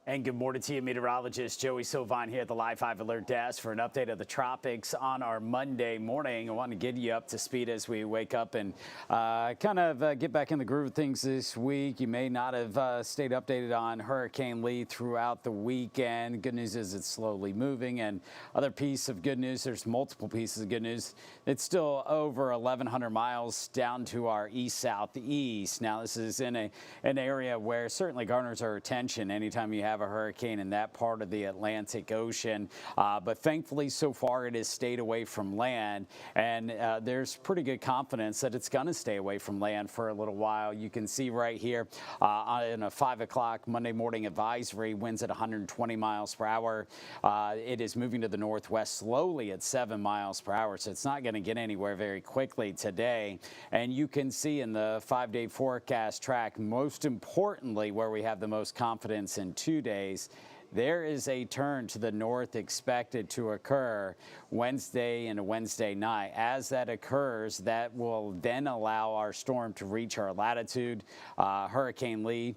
And good morning to you, meteorologist Joey Sovine here at the Live 5 Alert Desk for an update of the tropics on our Monday morning. I want to get you up to speed as we wake up and get back in the groove of things this week. You may not have stayed updated on Hurricane Lee throughout the weekend. Good news is it's slowly moving. And other piece of good news, there's multiple pieces of good news. It's still over 1,100 miles down to our east-southeast. Now, this is in an area where certainly garners our attention anytime you have a hurricane in that part of the Atlantic Ocean, but thankfully so far it has stayed away from land, and there's pretty good confidence that it's going to stay away from land for a little while. You can see right here in a 5 o'clock Monday morning advisory, winds at 120 miles per hour. It is moving to the northwest slowly at 7 miles per hour, so it's not going to get anywhere very quickly today. And you can see in the 5-day forecast track, most importantly, where we have the most confidence in 2 days, there is a turn to the north expected to occur Wednesday and Wednesday night. As that occurs, that will then allow our storm to reach our latitude, Hurricane Lee,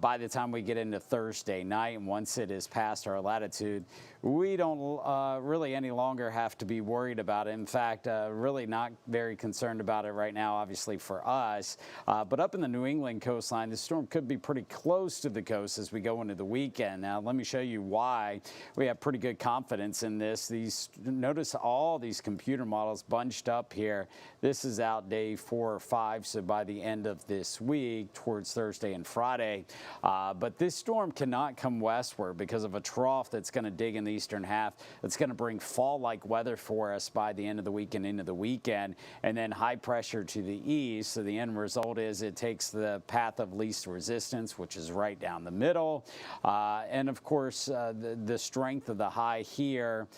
by the time we get into Thursday night. And once it is past our latitude, we don't really any longer have to be worried about it. In fact, really not very concerned about it right now, obviously for us. But up in the New England coastline, the storm could be pretty close to the coast as we go into the weekend. Now, let me show you why we have pretty good confidence in this. Notice all these computer models bunched up here. This is out day 4 or 5, so by the end of this week, towards Thursday and Friday. But this storm cannot come westward because of a trough that's going to dig in the eastern half. It's going to bring fall-like weather for us by the end of the week and into the weekend, and then high pressure to the east. So the end result is it takes the path of least resistance, which is right down the middle, and of course the strength of the high here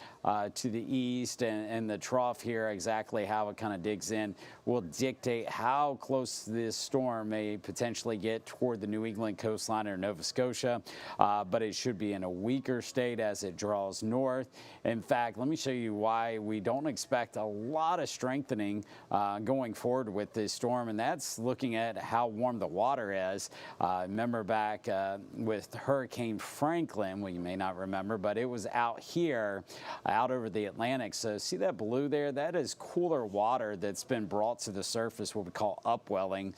to the east and the trough here, exactly how it kind of digs in, will dictate how close this storm may potentially get toward the New England coastline or Nova Scotia, but it should be in a weaker state as it draws north. In fact, let me show you why we don't expect a lot of strengthening going forward with this storm, and that's looking at how warm the water is. Remember back with Hurricane Franklin, well, you may not remember, but it was out here, out over the Atlantic. So see that blue there? That is cooler water that's been brought to the surface, what we call upwelling,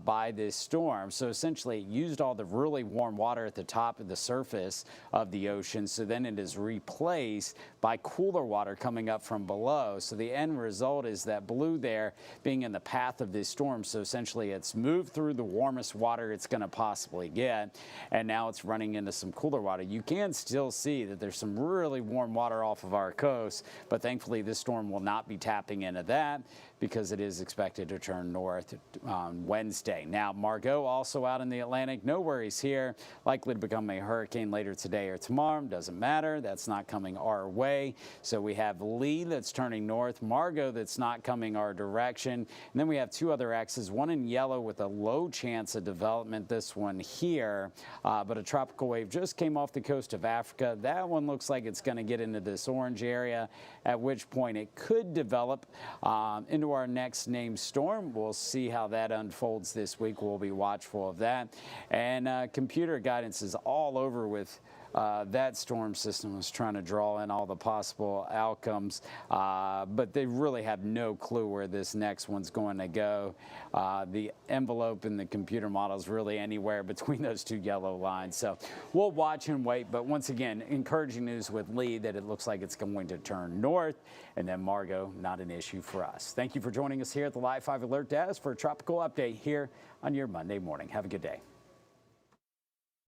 by this storm. So essentially it used all the really warm water at the top of the surface of the ocean, so then it is replaced by cooler water coming up from below. So the end result is that blue there being in the path of this storm. So essentially it's moved through the warmest water it's going to possibly get, and now it's running into some cooler water. You can still see that there's some really warm water off of our coast, but thankfully this storm will not be tapping into that because it is expected to turn north on Wednesday. Now, Margot also out in the Atlantic. No worries here. Likely to become a hurricane later today or tomorrow. Doesn't matter. That's not coming our way. So we have Lee that's turning north, Margot that's not coming our direction. And then we have two other X's, one in yellow with a low chance of development, this one here. But a tropical wave just came off the coast of Africa. That one looks like it's going to get into this orange area, at which point it could develop into our next named storm. We'll see how that unfolds this week. We'll be watchful of that. And computer guidance is all over with that storm system was trying to draw in all the possible outcomes, but they really have no clue where this next one's going to go. The envelope in the computer model is really anywhere between those two yellow lines. So we'll watch and wait. But once again, encouraging news with Lee that it looks like it's going to turn north, and then Margot, not an issue for us. Thank you for joining us here at the Live 5 Alert Desk for a tropical update here on your Monday morning. Have a good day.